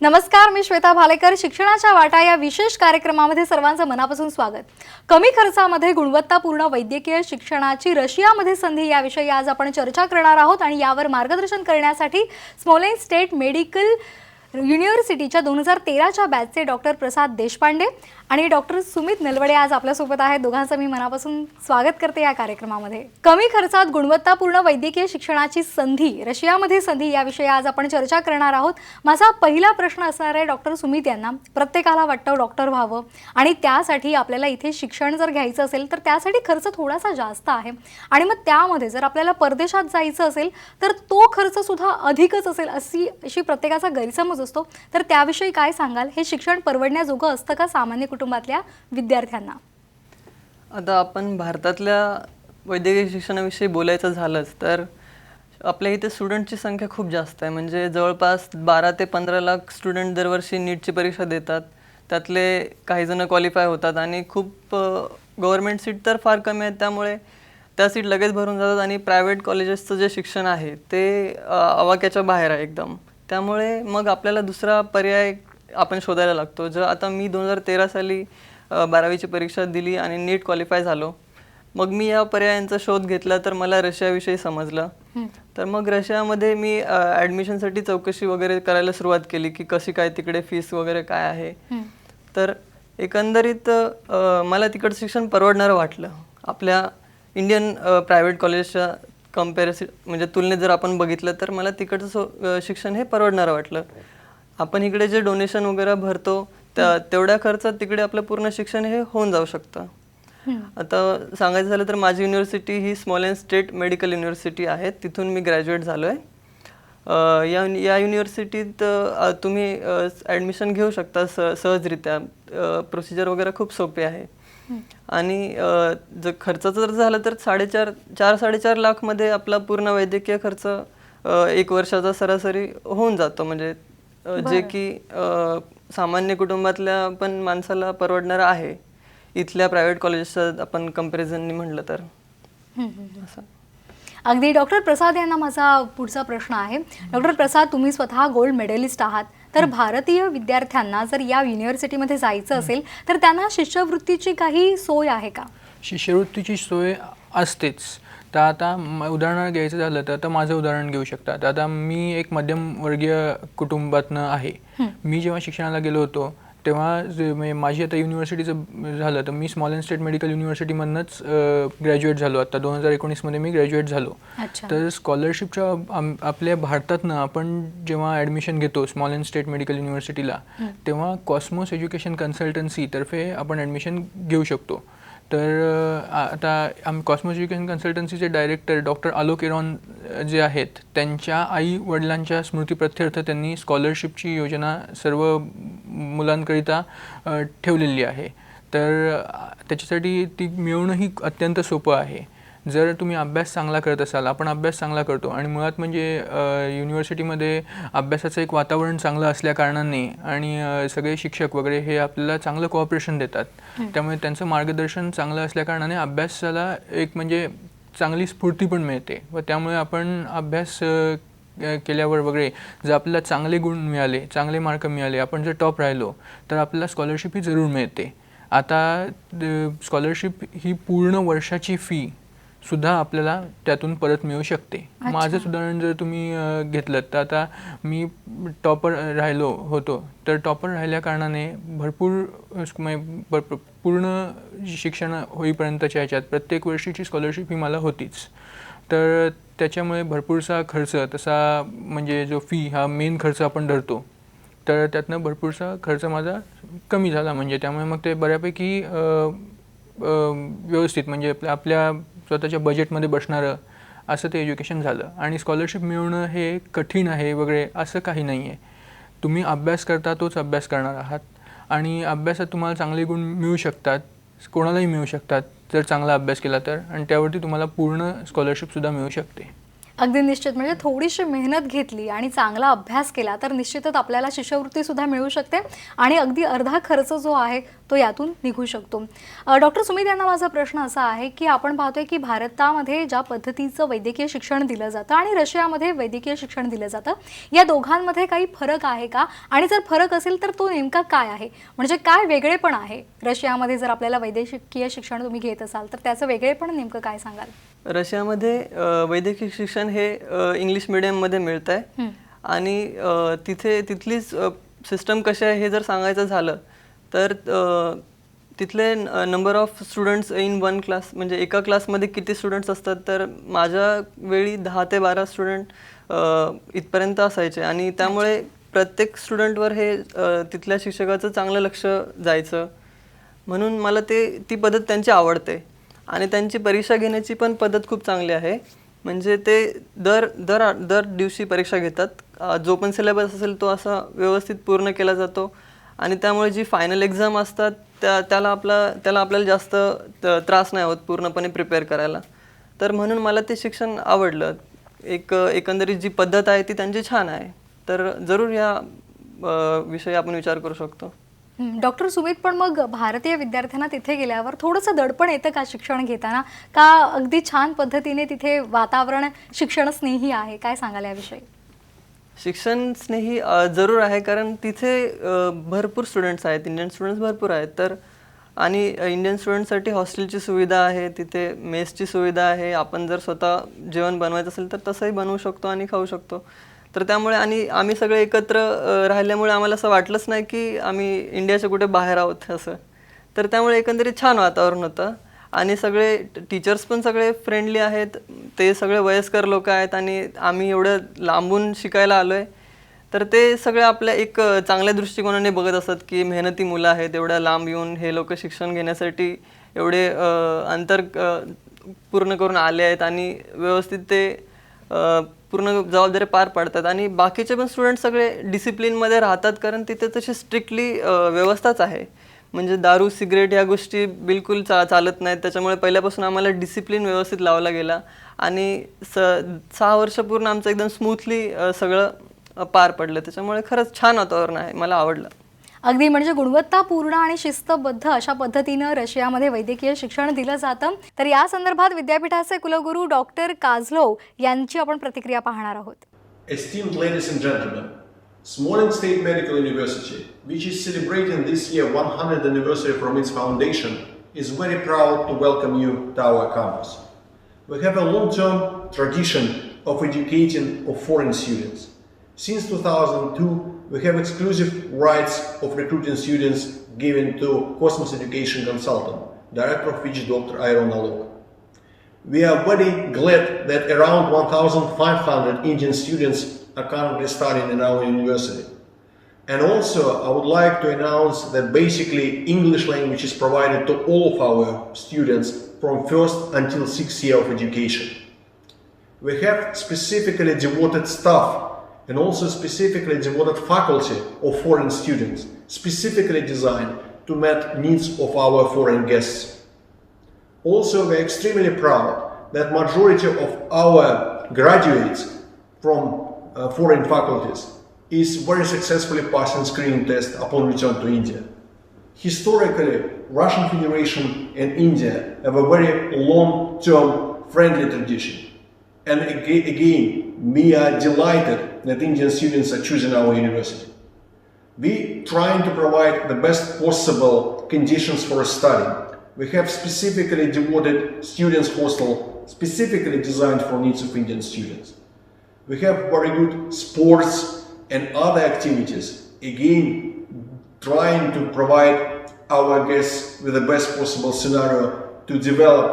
नमस्कार, मी श्वेता भालेकर. शिक्षणाच्या वाटा या विशेष कार्यक्रमामध्ये सर्वांचं मनापासून स्वागत. कमी खर्चामध्ये गुणवत्तापूर्ण वैद्यकीय शिक्षणाची रशियामध्ये संधी याविषयी आज आपण चर्चा करणार आहोत आणि यावर मार्गदर्शन करण्यासाठी स्मॉलेंस्ट स्टेट मेडिकल युनिव्हर्सिटीच्या 2013च्या बॅचचे डॉक्टर प्रसाद देशपांडे आणि डॉक्टर सुमित नलवडे आज आपल्यासोबत आहेत. दोघांचं मी मनापासून स्वागत करते या कार्यक्रमामध्ये. कमी खर्चात गुणवत्तापूर्ण वैद्यकीय शिक्षणाची संधी, रशियामध्ये संधी याविषयी आज आपण चर्चा करणार आहोत. माझा पहिला प्रश्न असणार आहे डॉक्टर सुमित यांना. प्रत्येकाला वाटतं डॉक्टर व्हावं आणि त्यासाठी आपल्याला इथे शिक्षण जर घ्यायचं असेल तर त्यासाठी खर्च थोडासा जास्त आहे आणि मग त्यामध्ये जर आपल्याला परदेशात जायचं असेल तर तो खर्च सुद्धा अधिकच असेल अशी प्रत्येकाचा गैरसमज असतो. तर त्याविषयी काय सांगाल? हे शिक्षण परवडण्याजोगं असतं का सामान्य कुटुंबातल्या विद्यार्थ्यांना? आता आपण भारतातल्या वैद्यकीय शिक्षणाविषयी बोलायचं झालंच तर आपल्या इथे स्टुडंटची संख्या खूप जास्त आहे. म्हणजे जवळपास 12 ते 15 लाख स्टुडंट दरवर्षी नीटची परीक्षा देतात. त्यातले काही जण क्वालिफाय होतात आणि खूप गव्हर्मेंट सीट तर फार कमी आहेत, त्यामुळे त्या सीट लगेच भरून जातात आणि प्रायव्हेट कॉलेजेसचं जे शिक्षण आहे ते आवाक्याच्या बाहेर आहे एकदम. त्यामुळे मग आपल्याला दुसरा पर्याय आपण शोधायला लागतो. आता मी 2013 साली 12वीची परीक्षा दिली आणि नीट क्वालिफाय झालो. मग मी या पर्यायांचा शोध घेतला तर मला रशियाविषयी समजलं. तर मग रशियामध्ये मी ॲडमिशनसाठी चौकशी वगैरे करायला सुरुवात केली की कशी काय तिकडे फीस वगैरे काय आहे. तर एकंदरीत मला तिकडचं शिक्षण परवडणारं वाटलं. आपल्या इंडियन प्रायव्हेट कॉलेजच्या कम्पॅरिझन म्हणजे तुलनेत जर आपण बघितलं तर मला तिकडचं शिक्षण हे परवडणारं वाटलं. आपण इकडे जे डोनेशन वगैरे भरतो तेवढ्या खर्चात तिकडे आपलं पूर्ण शिक्षण हे होऊन जाऊ शकतं. आता सांगायचं झालं तर माझी युनिव्हर्सिटी ही स्मॉलेंस्ट स्टेट मेडिकल युनिव्हर्सिटी आहे. तिथून मी ग्रॅज्युएट झालो आहे. या युनिव्हर्सिटीत तुम्ही ॲडमिशन घेऊ शकता सहजरित्या. प्रोसिजर वगैरे खूप सोपे आहे आणि जर खर्चाचं जर झालं तर 4-4.5 लाखमध्ये आपला पूर्ण वैद्यकीय खर्च 1 वर्षाचा सरासरी होऊन जातो. म्हणजे जे की सामान्य कुटुंबातल्या पण माणसाला परवडणारं आहे इथल्या प्रायव्हेट कॉलेजचं आपण कंपॅरिझननी म्हटलं तर. असं अगदी. डॉक्टर प्रसाद यांना माझा पुढचा प्रश्न आहे. डॉक्टर प्रसाद, तुम्ही स्वतः गोल्ड मेडलिस्ट आहात. तर भारतीय विद्यार्थ्यांना जर या युनिव्हर्सिटीमध्ये जायचं असेल तर त्यांना शिष्यवृत्तीची काही सोय आहे का? शिष्यवृत्तीची सोय असतेच. तर आता उदाहरण घ्यायचं झालं तर आता माझं उदाहरण घेऊ शकतात. आता मी एक मध्यमवर्गीय कुटुंबातनं आहे. मी जेव्हा शिक्षणाला गेलो होतो तेव्हा माझी आता युनिव्हर्सिटीचं झालं तर मी स्मॉलेंस्ट स्टेट मेडिकल युनिव्हर्सिटीमधनंच ग्रॅज्युएट झालो. आता 2019मध्ये मी ग्रॅज्युएट झालो. तर स्कॉलरशिपच्या आपल्या भारतातनं आपण जेव्हा ॲडमिशन घेतो स्मॉलेंस्ट स्टेट मेडिकल युनिव्हर्सिटीला तेव्हा कॉस्मोस एज्युकेशन कन्सल्टन्सीतर्फे आपण ॲडमिशन घेऊ शकतो. तर आता कॉस्मोस एज्युकेशन कन्सल्टन्सीचे डायरेक्टर डॉक्टर आलोक इरॉन जे आहेत त्यांच्या आई वडिलांच्या स्मृतिप्रित्यर्थ त्यांनी स्कॉलरशिपची योजना सर्व मुलांकरिता ठेवलेली आहे. तर त्याच्यासाठी ती मिळवणंही अत्यंत सोपं आहे. जर तुम्ही अभ्यास चांगला करत असाल, आपण अभ्यास चांगला करतो आणि मुळात म्हणजे युनिव्हर्सिटीमध्ये अभ्यासाचं एक वातावरण चांगलं असल्याकारणाने आणि सगळे शिक्षक वगैरे हे आपल्याला चांगलं कोऑपरेशन देतात. त्यामुळे त्यांचं मार्गदर्शन चांगलं असल्याकारणाने अभ्यासाला एक म्हणजे चांगली स्फूर्ती पण मिळते व त्यामुळे आपण अभ्यास केल्यावर वगैरे जर आपल्याला चांगले गुण मिळाले, चांगले मार्क मिळाले, आपण जर टॉप राहिलो तर आपल्याला स्कॉलरशिप ही जरूर मिळते. आता स्कॉलरशिप ही पूर्ण वर्षाची फी सुद्धा आपल्याला त्यातून परत मिळू शकते. माझंच उदाहरण जर तुम्ही घेतलं तर आता मी टॉपर राहिलो होतो. तर टॉपर राहिल्या कारणाने भरपूर पूर्ण शिक्षण होईपर्यंतच्या ह्याच्यात प्रत्येक वर्षीची स्कॉलरशिप ही मला होतीच. तर त्याच्यामुळे भरपूरसा खर्च तसा म्हणजे जो फी हा मेन खर्च आपण धरतो तर त्यातनं भरपूरसा खर्च माझा कमी झाला. म्हणजे त्यामुळे मग ते बऱ्यापैकी व्यवस्थित म्हणजे आपल्या स्वतःच्या बजेटमध्ये बसणारं असं ते एज्युकेशन झालं. आणि स्कॉलरशिप मिळवणं हे कठीण आहे वगैरे असं काही नाही आहे. तुम्ही अभ्यास करता तोच अभ्यास करणार आहात आणि अभ्यासात तुम्हाला चांगले गुण मिळू शकतात, कोणालाही मिळू शकतात जर चांगला अभ्यास केला तर, आणि त्यावरती तुम्हाला पूर्ण स्कॉलरशिपसुद्धा मिळू शकते. अगदी निश्चित, म्हणजे थोडीशी मेहनत घेतली आणि चांगला अभ्यास केला तर निश्चितच आपल्याला शिष्यवृत्ती सुद्धा मिळू शकते आणि अगदी अर्धा खर्च जो आहे तो यातून निघू शकतो. डॉक्टर सुमित यांना माझा प्रश्न असा आहे की आपण पाहतोय की भारतामध्ये ज्या पद्धतीचं वैद्यकीय शिक्षण दिलं जातं आणि रशियामध्ये वैद्यकीय शिक्षण दिलं जातं, या दोघांमध्ये काही फरक आहे का? आणि जर फरक असेल तर तो नेमका काय आहे? म्हणजे काय वेगळेपण आहे रशियामध्ये जर आपल्याला वैद्यकीय शिक्षण तुम्ही घेत असाल तर त्याचं वेगळेपण नेमकं काय सांगाल? रशियामध्ये वैद्यकीय शिक्षण हे इंग्लिश मिडियममध्ये मिळतं आहे आणि तिथलीच सिस्टम कशी आहे हे जर सांगायचं झालं तर तिथले number of students in one class, म्हणजे एका क्लासमध्ये किती स्टुडंट्स असतात, तर माझ्या वेळी 10 ते 12 स्टुडंट इथपर्यंत असायचे आणि त्यामुळे प्रत्येक स्टुडंटवर हे तिथल्या शिक्षकाचं चांगलं लक्ष जायचं. म्हणून मला ती पद्धत त्यांची आवडते आणि त्यांची परीक्षा घेण्याची पण पद्धत खूप चांगली आहे. म्हणजे ते दर दिवशी परीक्षा घेतात. जो पण सिलेबस असेल तो असा व्यवस्थित पूर्ण केला जातो आणि त्यामुळे जी फायनल एक्झाम असतात त्याला आपल्याला जास्त त्रास नाही होत पूर्णपणे प्रिपेअर करायला. तर म्हणून मला ते शिक्षण आवडलं. एकंदरीत जी पद्धत आहे ती त्यांची छान आहे. तर जरूर या विषयी आपण विचार करू शकतो. डॉक्टर सुमित, पण मग भारतीय विद्यार्थ्यांना तिथे गेल्यावर थोडंसं दडपण येतं का शिक्षण घेताना? का अगदी छान पद्धतीने तिथे वातावरण शिक्षण स्नेही आहे? काय सांगाल याविषयी? शिक्षण स्नेही जरूर आहे, कारण तिथे भरपूर स्टुडंट्स आहेत, इंडियन स्टुडंट्स भरपूर आहेत. तर आणि इंडियन स्टुडंटसाठी हॉस्टेलची सुविधा आहे, तिथे मेसची सुविधा आहे. आपण जर स्वतः जेवण बनवायचं असेल तर तसंही बनवू शकतो आणि खाऊ शकतो. तर त्यामुळे आणि आम्ही सगळे एकत्र राहिल्यामुळे आम्हाला असं वाटलंच नाही की आम्ही इंडियाच्या कुठे बाहेर आहोत असं. तर त्यामुळे एकंदरीत छान वातावरण होतं आणि सगळे टीचर्स पण सगळे फ्रेंडली आहेत. ते सगळे वयस्कर लोक आहेत आणि आम्ही एवढं लांबून शिकायला आलो आहे, तर ते सगळे आपल्या एक चांगल्या दृष्टिकोनाने बघत असतात की मेहनती मुलं आहेत, एवढ्या लांब येऊन हे लोक शिक्षण घेण्यासाठी एवढे अंतर पूर्ण करून आले आहेत आणि व्यवस्थित ते पूर्ण जबाबदारी पार पाडतात. आणि बाकीचे पण स्टुडंट सगळे डिसिप्लिनमध्ये राहतात, कारण तिथे तशी स्ट्रिक्टली व्यवस्थाच आहे. म्हणजे दारू सिगरेट या गोष्टी बिलकुल चालत नाहीत. त्याच्यामुळे पहिल्यापासून आम्हाला डिसिप्लिन व्यवस्थित लावला गेला आणि 6 वर्ष पूर्ण आमचं एकदम स्मूथली सगळं पार पडलं. त्याच्यामुळे खरंच छान वातावरण आहे, मला आवडलं. अगदी, म्हणजे गुणवत्तापूर्ण आणि शिस्तबद्ध अशा पद्धतीनं रशियामध्ये वैद्यकीय शिक्षण दिलं जातं. तर या संदर्भात विद्यापीठाचे कुलगुरू डॉक्टर काझलोव यांची आपण प्रतिक्रिया पाहणार आहोत. Esteemed ladies and gentlemen, Smolensk State Medical University, which is celebrating this year 100th anniversary from its foundation, is very proud to welcome you to our campus. We have a long-term tradition of educating of foreign students. Since 2002, we have exclusive rights of recruiting students given to Cosmos Education Consultant, director of which is Dr. Iron Alok. We are very glad that around 1,500 Indian students are currently studying in our university. And also, I would like to announce that basically English language is provided to all of our students from first until 6th year of education. We have specifically devoted staff and also specifically devoted faculty of foreign students, specifically designed to meet needs of our foreign guests. Also, we are extremely proud that majority of our graduates from foreign faculties is very successfully passing screening test upon return to India. Historically, Russian Federation and India have a very long-term friendly tradition. And again, we are delighted that Indian students are choosing our university. We trying to provide the best possible conditions for study. We have specifically devoted students hostel specifically designed for needs of Indian students. We have very good sports and other activities, again trying to provide our guests with the best possible scenario to develop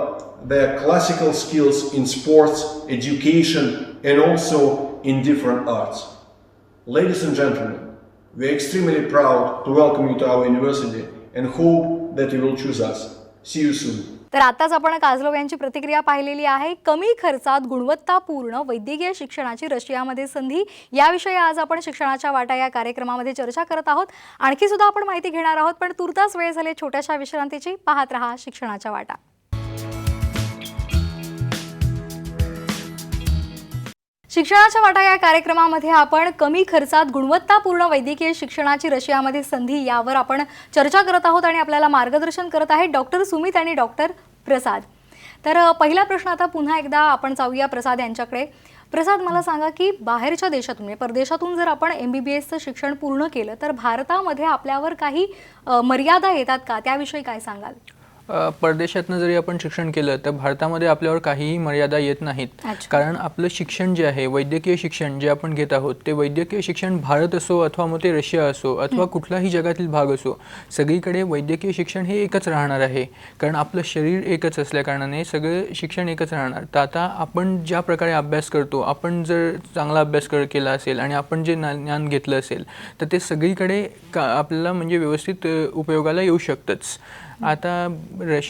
their classical skills in sports, education, and also in different arts. Ladies and gentlemen, we are extremely proud to welcome you to our university and hope that you will choose us. See you soon. तर आताच आपण काझलोव यांची प्रतिक्रिया पाहिलेली आहे. कमी खर्चात गुणवत्तापूर्ण वैद्यकीय शिक्षणाची रशियामध्ये संधी, याविषयी आज आपण शिक्षणाच्या वाटा या कार्यक्रमामध्ये चर्चा करत आहोत. आणखी सुद्धा आपण माहिती घेणार आहोत, पण तुर्तास वेळ झाली छोट्याशा विश्रांतीची. पाहत रहा शिक्षणाच्या वाटा. शिक्षणाच्या वाटा या कार्यक्रमामध्ये आपण कमी खर्चात गुणवत्तापूर्ण वैद्यकीय शिक्षणाची रशियामध्ये संधी यावर आपण चर्चा करत आहोत आणि आपल्याला मार्गदर्शन करत आहेत डॉक्टर सुमित आणि डॉक्टर प्रसाद. तर पहिला प्रश्न आता पुन्हा एकदा आपण जाऊया प्रसाद यांच्याकडे. प्रसाद, मला सांगा की बाहेरच्या देशातून म्हणजे परदेशातून जर आपण MBBSचं शिक्षण पूर्ण केलं तर भारतामध्ये आपल्यावर काही मर्यादा येतात का, त्याविषयी काय सांगाल? परदेशातनं जरी आपण शिक्षण केलं तर भारतामध्ये आपल्यावर काहीही मर्यादा येत नाहीत. कारण आपलं शिक्षण जे आहे, वैद्यकीय शिक्षण जे आपण घेत आहोत, ते वैद्यकीय शिक्षण भारत असो अथवा मग ते रशिया असो अथवा कुठलाही जगातील भाग असो, सगळीकडे वैद्यकीय शिक्षण हे एकच राहणार आहे. कारण आपलं शरीर एकच असल्या कारणाने सगळं शिक्षण एकच राहणार. तर आता आपण ज्या प्रकारे अभ्यास करतो, आपण जर चांगला अभ्यास केला असेल आणि आपण जे ज्ञान घेतलं असेल तर ते सगळीकडे आपल्याला म्हणजे व्यवस्थित उपयोगाला येऊ शकतंच. आता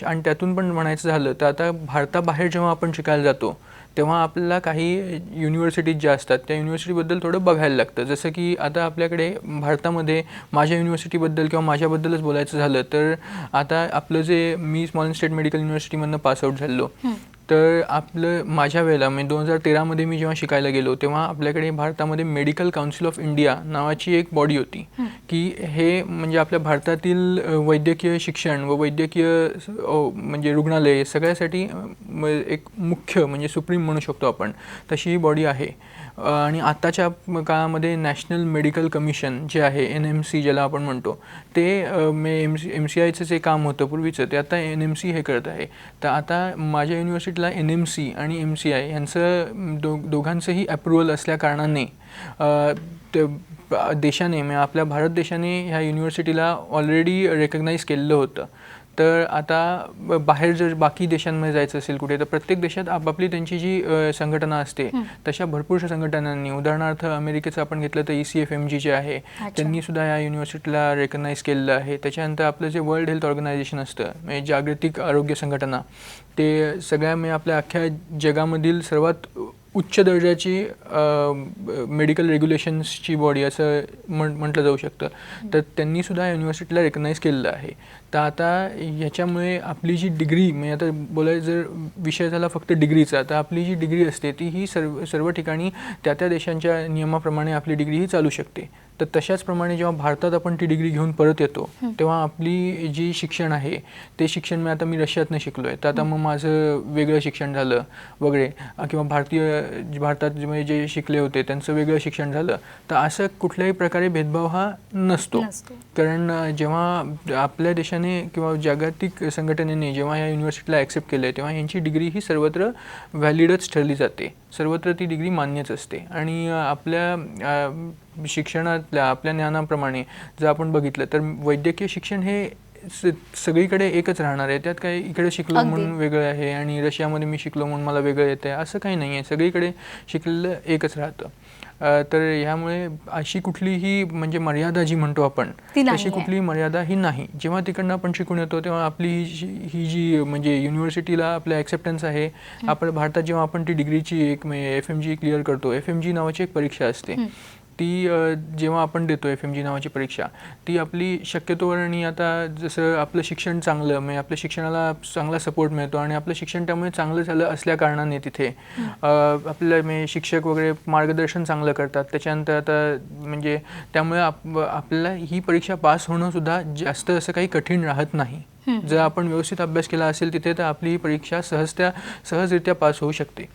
आणि त्यातून पण म्हणायचं झालं तर आता भारताबाहेर जेव्हा आपण शिकायला जातो तेव्हा आपल्याला काही युनिव्हर्सिटीज ज्या असतात त्या युनिव्हर्सिटीबद्दल थोडं बघायला लागतं. जसं की आता आपल्याकडे भारतामध्ये माझ्या युनिव्हर्सिटीबद्दल किंवा माझ्याबद्दलच बोलायचं झालं तर आता आपलं जे मी स्मॉल स्टेट मेडिकल युनिव्हर्सिटीमधनं पासआउट झालो, तर आपलं माझ्या वेळेला म्हणजे 2013मध्ये मी जेव्हा शिकायला गेलो तेव्हा आपल्याकडे भारतामध्ये मेडिकल काउन्सिल ऑफ इंडिया नावाची एक बॉडी होती की हे म्हणजे आपल्या भारतातील वैद्यकीय शिक्षण व वैद्यकीय म्हणजे रुग्णालय सगळ्यासाठी एक मुख्य म्हणजे सुप्रीम म्हणू शकतो आपण, तशी ही बॉडी आहे. आणि आत्ताच्या काळामध्ये नॅशनल मेडिकल कमिशन जे आहे, NMC ज्याला आपण म्हणतो, ते MCIचं जे काम होतं पूर्वीचं ते आता NMC हे करत आहे. तर आता माझ्या युनिव्हर्सिटीला NMC आणि MCI यांचं दोघांचंही अप्रुव्हल असल्या कारणाने देशाने म्हणजे आपल्या भारत देशाने ह्या युनिव्हर्सिटीला ऑलरेडी रेकग्नाईज केलेलं होतं. तर आता बाहेर जर बाकी देशांमध्ये जायचं असेल कुठे तर प्रत्येक देशात आपापली त्यांची जी संघटना असते तशा भरपूरशा संघटनांनी, उदाहरणार्थ अमेरिकेचं आपण घेतलं तर ECFMG जे आहे त्यांनी सुद्धा या युनिव्हर्सिटीला रेकग्नाईज केलेलं आहे. त्याच्यानंतर आपलं जे वर्ल्ड हेल्थ ऑर्गनायझेशन असतं म्हणजे जागतिक आरोग्य संघटना, ते सगळ्या म्हणजे आपल्या अख्ख्या जगामधील सर्वात उच्च दर्जाची मेडिकल रेग्युलेशन्सची बॉडी असं म्हटलं जाऊ शकतं. तर त्यांनीसुद्धा या युनिव्हर्सिटीला रेकग्नाईज केलेलं आहे. तर आता ह्याच्यामुळे आपली जी डिग्री म्हणजे आता बोलायचं जर विषय झाला फक्त डिग्रीचा, तर आपली जी डिग्री असते ती ही सर्व ठिकाणी त्या देशांच्या नियमाप्रमाणे आपली डिग्री ही चालू शकते. तर तशाचप्रमाणे जेव्हा भारतात आपण ती डिग्री घेऊन परत येतो तेव्हा आपली जी शिक्षण आहे ते शिक्षण मी आता रशियातनं शिकलो आहे, तर आता मग माझं वेगळं शिक्षण झालं वगैरे, किंवा भारतात जे शिकले होते त्यांचं वेगळं शिक्षण झालं. तर असं कुठल्याही प्रकारे भेदभाव हा नसतो. कारण जेव्हा आपल्या देशाने किंवा जागतिक संघटनेने जेव्हा या युनिव्हर्सिटीला ॲक्सेप्ट केलं आहे तेव्हा यांची डिग्री ही सर्वत्र व्हॅलिडच ठरली जाते, सर्वत्र ती डिग्री मान्यच असते. आणि आपल्या शिक्षणातल्या आपल्या ज्ञानाप्रमाणे जर आपण बघितलं तर वैद्यकीय शिक्षण हे सगळीकडे एकच राहणार आहे. त्यात काही इकडे शिकलो म्हणून वेगळं आहे आणि रशियामध्ये मी शिकलो म्हणून मला वेगळं येतं आहे असं काही नाही आहे. सगळीकडे शिकलेलं एकच राहतं. तर ह्यामुळे अशी कुठलीही म्हणजे मर्यादा जी म्हणतो आपण तशी कुठलीही मर्यादा ही नाही. जेव्हा तिकडनं आपण शिकून येतो तेव्हा आपली ही जी म्हणजे युनिव्हर्सिटीला आपलं ॲक्सेप्टन्स आहे. आपण भारतात जेव्हा आपण ती डिग्रीची एक FMG क्लिअर करतो, FMG नावाची एक परीक्षा असते, ती जेव्हा आपण देतो FMG नावाची परीक्षा, ती आपली शक्यतोवर आणि आता जसं आपलं शिक्षण चांगलं म्हणजे आपल्या शिक्षणाला चांगला सपोर्ट मिळतो आणि आपलं शिक्षण त्यामुळे चांगलं झालं असल्या कारणाने तिथे आपल्याला म्हणजे शिक्षक वगैरे मार्गदर्शन चांगलं करतात. त्याच्यानंतर आता म्हणजे त्यामुळे आपल्याला ही परीक्षा पास होणं सुद्धा जास्त असं काही कठीण राहत नाही. जर आपण व्यवस्थित अभ्यास केला असेल तिथे तर आपली ही परीक्षा सहजरित्या पास होऊ शकते.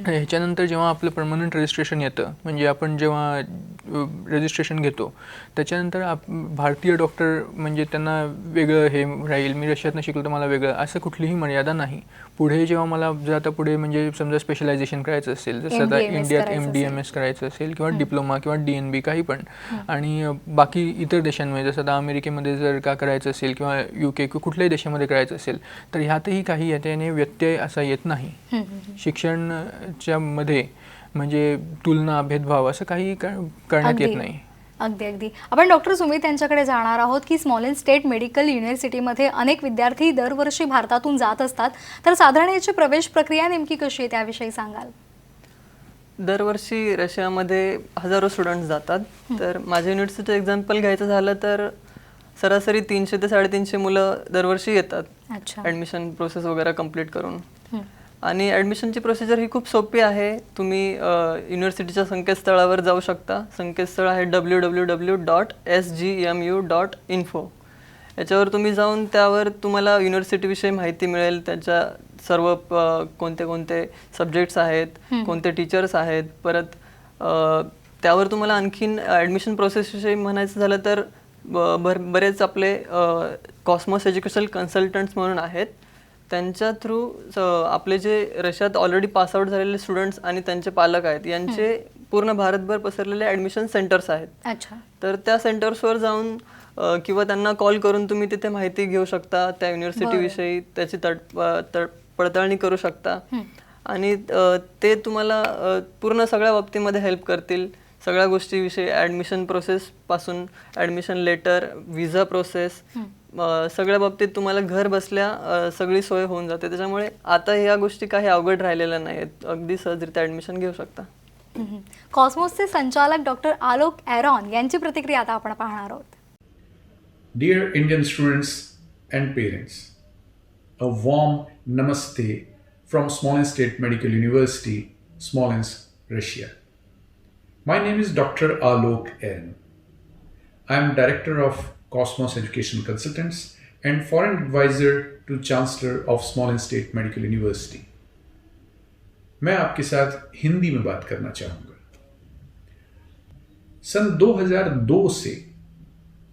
ह्याच्यानंतर जेव्हा आपलं परमनंट रजिस्ट्रेशन येतं म्हणजे आपण जेव्हा रजिस्ट्रेशन घेतो त्याच्यानंतर भारतीय डॉक्टर म्हणजे त्यांना वेगळं हे राहील, मी रशियातनं शिकलो तर मला वेगळं, असं कुठलीही मर्यादा नाही. पुढे जेव्हा मला जर आता पुढे म्हणजे समजा स्पेशलायझेशन करायचं असेल, जसं आता इंडियात MD-MS करायचं असेल किंवा डिप्लोमा किंवा DNB काही पण, आणि बाकी इतर देशांमध्ये जसं आता अमेरिकेमध्ये जर का करायचं असेल किंवा UK किंवा कुठल्याही देशामध्ये करायचं असेल तर ह्यातही काही याच्याने व्यत्यय असा येत नाही. शिक्षणच्या मध्ये म्हणजे तुलना भेदभाव असं काही करण्यात येत नाही. अगदी आपण डॉक्टर सुमित यांच्याकडे जाणार आहोत की स्मॉल स्टेट मेडिकल युनिव्हर्सिटीमध्ये अनेक विद्यार्थी दरवर्षी भारतातून जात असतात, तर साधारण याची प्रवेश प्रक्रिया नेमकी कशी आहे त्याविषयी सांगाल? दरवर्षी रशियामध्ये हजारो स्टुडंट्स जातात. तर माझ्या युनिव्हर्सिटीचं एक्झाम्पल घ्यायचं झालं तर सरासरी 300 ते 350 मुलं दरवर्षी येतात ॲडमिशन प्रोसेस वगैरे कंप्लीट करून. आणि ॲडमिशनची प्रोसिजर ही खूप सोपी आहे. तुम्ही युनिव्हर्सिटीच्या संकेतस्थळावर जाऊ शकता. संकेतस्थळ आहे www.sgmu.info. याच्यावर तुम्ही जाऊन त्यावर तुम्हाला युनिव्हर्सिटीविषयी माहिती मिळेल. त्याच्या सर्व कोणते कोणते सब्जेक्ट्स आहेत, कोणते टीचर्स आहेत. परत त्यावर तुम्हाला आणखीन ॲडमिशन प्रोसेसविषयी म्हणायचं झालं तर बरेच आपले कॉस्मॉस एज्युकेशनल कन्सल्टंट्स म्हणून आहेत. त्यांच्या थ्रू आपले जे रशियात ऑलरेडी पासआउट झालेले स्टुडंट्स आणि त्यांचे पालक आहेत यांचे पूर्ण भारतभर पसरलेले ॲडमिशन सेंटर्स आहेत. अच्छा. तर त्या सेंटर्सवर जाऊन किंवा त्यांना कॉल करून तुम्ही तिथे माहिती घेऊ शकता. त्या युनिव्हर्सिटीविषयी त्याची पडताळणी करू शकता आणि ते तुम्हाला पूर्ण सगळ्या बाबतीमध्ये हेल्प करतील. सगळ्या गोष्टीविषयी ॲडमिशन प्रोसेसपासून ॲडमिशन लेटर, व्हिसा प्रोसेस, सगळ्या बाबतीत तुम्हाला घर बसल्या सगळी सोय होऊन जाते. त्याच्यामुळे आता ह्या गोष्टी काही अवघड राहिलेल्या नाही आहेत. अगदी सहजरित्या ॲडमिशन घेऊ शकता. कॉस्मॉसचे संचालक डॉक्टर आलोक एरॉन यांची प्रतिक्रिया आता आपण पाहणार आहोत. Dear Indian students and parents, a warm namaste from Smolensk State Medical University, Smolensk, Russia. My name is Dr. Alok Eran. I am Director of Cosmos Education Consultants and Foreign Advisor to Chancellor of Smolensk State Medical University. मैं आपके साथ हिंदी में बात करना चाहूँगा. सन 2002 से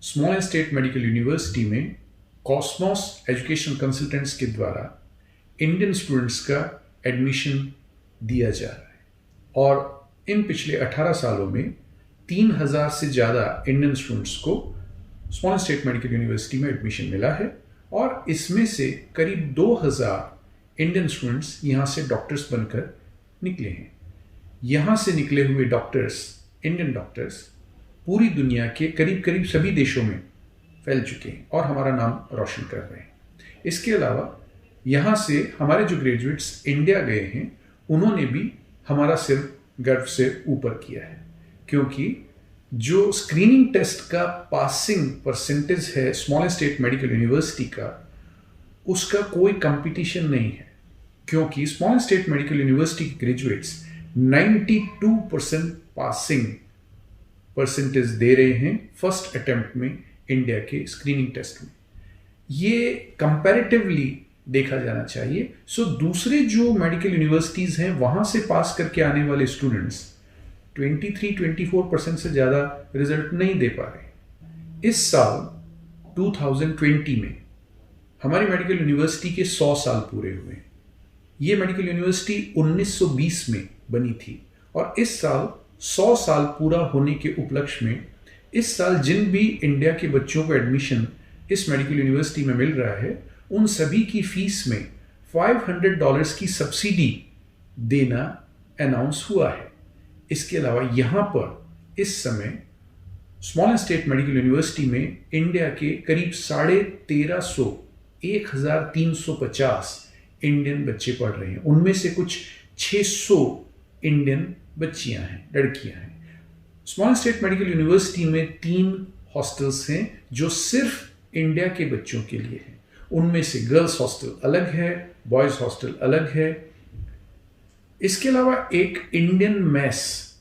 स्मॉलेंस्क state medical university में Cosmos education consultants के द्वारा Indian students का एडमिशन दिया जा रहा है और इन पिछले 18 सालों में 3000 से ज़्यादा इंडियन स्टूडेंट्स को स्मॉलेंस्क स्टेट मेडिकल यूनिवर्सिटी में एडमिशन मिला है और इसमें से करीब 2000 इंडियन स्टूडेंट्स यहाँ से डॉक्टर्स बनकर निकले हैं. यहाँ से निकले हुए डॉक्टर्स, इंडियन डॉक्टर्स, पूरी दुनिया के करीब करीब सभी देशों में फैल चुके हैं और हमारा नाम रोशन कर रहे हैं. इसके अलावा यहाँ से हमारे जो ग्रेजुएट्स इंडिया गए हैं उन्होंने भी हमारा सिर गर्व से ऊपर किया है, क्योंकि जो स्क्रीनिंग टेस्ट का पासिंग परसेंटेज है स्मॉलेंस्क स्टेट मेडिकल यूनिवर्सिटी का, उसका कोई कंपटीशन नहीं है, क्योंकि स्मॉलेंस्क स्टेट मेडिकल यूनिवर्सिटी के ग्रेजुएट्स 92% पासिंग परसेंटेज दे रहे हैं फर्स्ट अटेम्प्ट में इंडिया के स्क्रीनिंग टेस्ट में. ये कंपैरेटिवली देखा जाना चाहिए. सो दूसरे जो मेडिकल यूनिवर्सिटीज़ हैं वहाँ से पास करके आने वाले स्टूडेंट्स 23-24% से ज़्यादा रिजल्ट नहीं दे पा रहे. इस साल 2020 में हमारी मेडिकल यूनिवर्सिटी के 100 साल पूरे हुए. ये मेडिकल यूनिवर्सिटी 1920 में बनी थी और इस साल 100 साल पूरा होने के उपलक्ष्य में इस साल जिन भी इंडिया के बच्चों को एडमिशन इस मेडिकल यूनिवर्सिटी में मिल रहा है उन सभी की फीस में $500 की सब्सिडी देना अनाउंस हुआ है. इसके अलावा यहाँ पर इस समय स्मॉलेंस्क स्टेट मेडिकल यूनिवर्सिटी में इंडिया के करीब 1350 इंडियन बच्चे पढ़ रहे हैं. उनमें से कुछ 600 इंडियन बच्चियां हैं, लड़कियां हैं. स्मॉलेंस्क स्टेट मेडिकल यूनिवर्सिटी में 3 हॉस्टल्स हैं जो सिर्फ इंडिया के बच्चों के लिए हैं. उनमें से गर्ल्स हॉस्टल अलग है, बॉयज़ हॉस्टल अलग है. इसके अलावा एक इंडियन मेस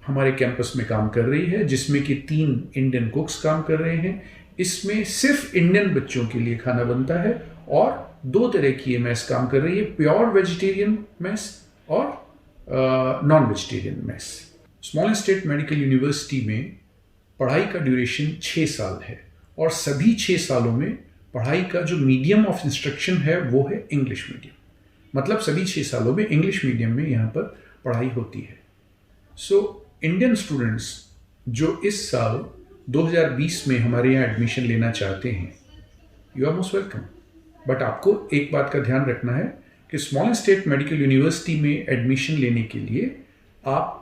हमारे कैंपस में काम कर रही है जिसमें कि 3 इंडियन कुक्स काम कर रहे हैं. इसमें सिर्फ इंडियन बच्चों के लिए खाना बनता है और 2 तरह की ये मेस काम कर रही है, प्योर वेजिटेरियन मेस और non vegetarian mess. Smolensk state medical university में पढ़ाई का ड्यूरेशन 6 साल है और सभी 6 सालों में पढ़ाई का जो मीडियम ऑफ इंस्ट्रक्शन है वो है इंग्लिश मीडियम. मतलब सभी 6 सालों में इंग्लिश मीडियम में यहाँ पर पढ़ाई होती है. सो इंडियन स्टूडेंट्स जो इस साल 2020 में हमारे यहाँ एडमिशन लेना चाहते हैं, you are most welcome. But आपको एक बात का ध्यान रखना है कि स्मॉलेंस्क स्टेट मेडिकल यूनिवर्सिटी में एडमिशन लेने के लिए आप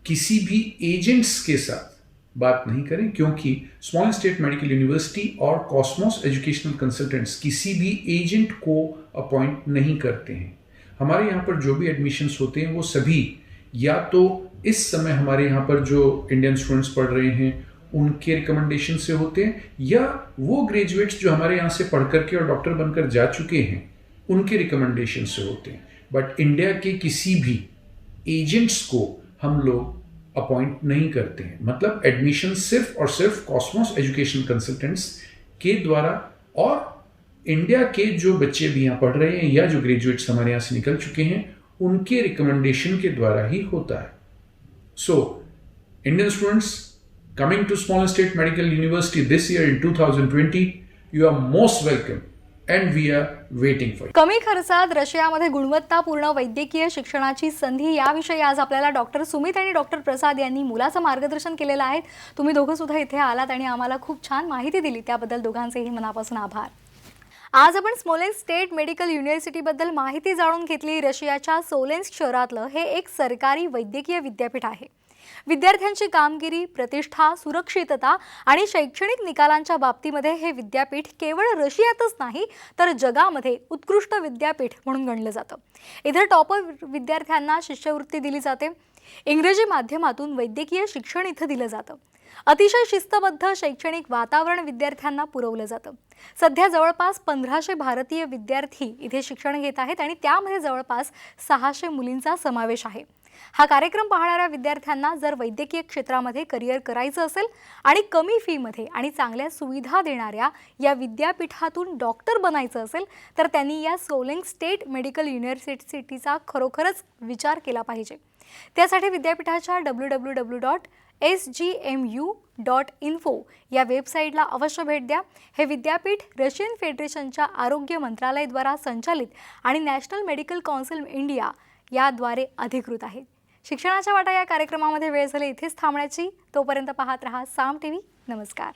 किसी भी एजेंट्स के साथ बात नहीं करें, क्योंकि स्मॉलेंस्क स्टेट मेडिकल यूनिवर्सिटी और कॉस्मॉस एजुकेशनल कंसल्टेंट्स किसी भी एजेंट को अपॉइंट नहीं करते हैं. हमारे यहाँ पर जो भी एडमिशन्स होते हैं वो सभी या तो इस समय हमारे यहाँ पर जो इंडियन स्टूडेंट्स पढ़ रहे हैं उनके रिकमेंडेशन से होते हैं, या वो ग्रेजुएट्स जो हमारे यहाँ से पढ़ करके और डॉक्टर बनकर जा चुके हैं उनके रिकमेंडेशन से होते हैं, बट इंडिया के किसी भी एजेंट्स को हम लोग अपॉइंट नहीं करते हैं। मतलब एडमिशन सिर्फ और सिर्फ कॉस्मोस एजुकेशन कंसल्टेंट्स के द्वारा, और इंडिया के जो बच्चे भी यहाँ पढ़ रहे हैं या जो ग्रेजुएट्स हमारे यहाँ से निकल चुके हैं उनके रिकमेंडेशन के द्वारा ही होता है। So Indian students coming to Small State Medical University this year in 2020, you are most welcome and we are waiting for you. कमी खर्चात रशियामध्ये गुणवत्तापूर्ण वैद्यकीय शिक्षणाची संधी याविषयी आज आपल्याला डॉक्टर सुमित आणि डॉक्टर प्रसाद यांनी मुलाचं मार्गदर्शन केलेलं आहे। तुम्ही दोघं सुद्धा इथे आलात आणि आम्हाला खूप छान माहिती दिली, त्याबद्दल दोघांचेही मनापासून आभार। आज आपण स्मोलेन्स्क स्टेट मेडिकल युनिव्हर्सिटीबद्दल माहिती जाणून घेतली। रशियाच्या सोलेन्स्क शहरातलं हे एक सरकारी वैद्यकीय विद्यापीठ आहे। विद्यार्थ्यांची कामगिरी, प्रतिष्ठा, सुरक्षितता आणि शैक्षणिक निकालांच्या बाबतीमध्ये हे विद्यापीठ केवळ रशियातच नाही तर जगामध्ये उत्कृष्ट विद्यापीठ म्हणून गणलं जातं। इथे टॉपर विद्यार्थ्यांना शिष्यवृत्ती दिली जाते। इंग्रजी माध्यमातून वैद्यकीय शिक्षण इथे दिलं जातं। अतिशय शिस्तबद्ध शैक्षणिक वातावरण विद्यार्थ्यांना पुरवलं जातं। सध्या जवळपास 1500 भारतीय विद्यार्थी इथे शिक्षण घेत आहेत आणि त्यामध्ये जवळपास 600 मुलींचा समावेश आहे। हा कार्यक्रम पाहणाऱ्या विद्यार्थ्यांना जर वैद्यकीय क्षेत्रामध्ये करिअर करायचं असेल आणि कमी फीमध्ये आणि चांगल्या सुविधा देणाऱ्या या विद्यापीठातून डॉक्टर बनायचं असेल तर त्यांनी या सोलेन्स्क स्टेट मेडिकल युनिव्हर्सिटीचा खरोखरच विचार केला पाहिजे। त्यासाठी विद्यापीठाच्या www.sgmu.info या वेबसाईटला अवश्य भेट द्या। हे विद्यापीठ रशियन फेडरेशनच्या आरोग्य मंत्रालयाद्वारा संचालित आणि नॅशनल मेडिकल काउन्सिल इंडिया याद्वारे अधिकृत आहे। शिक्षणाच्या वाटा या कार्यक्रमामध्ये वेळ झाली इथेच थांबण्याची। तोपर्यंत पाहत रहा साम टीव्ही। नमस्कार।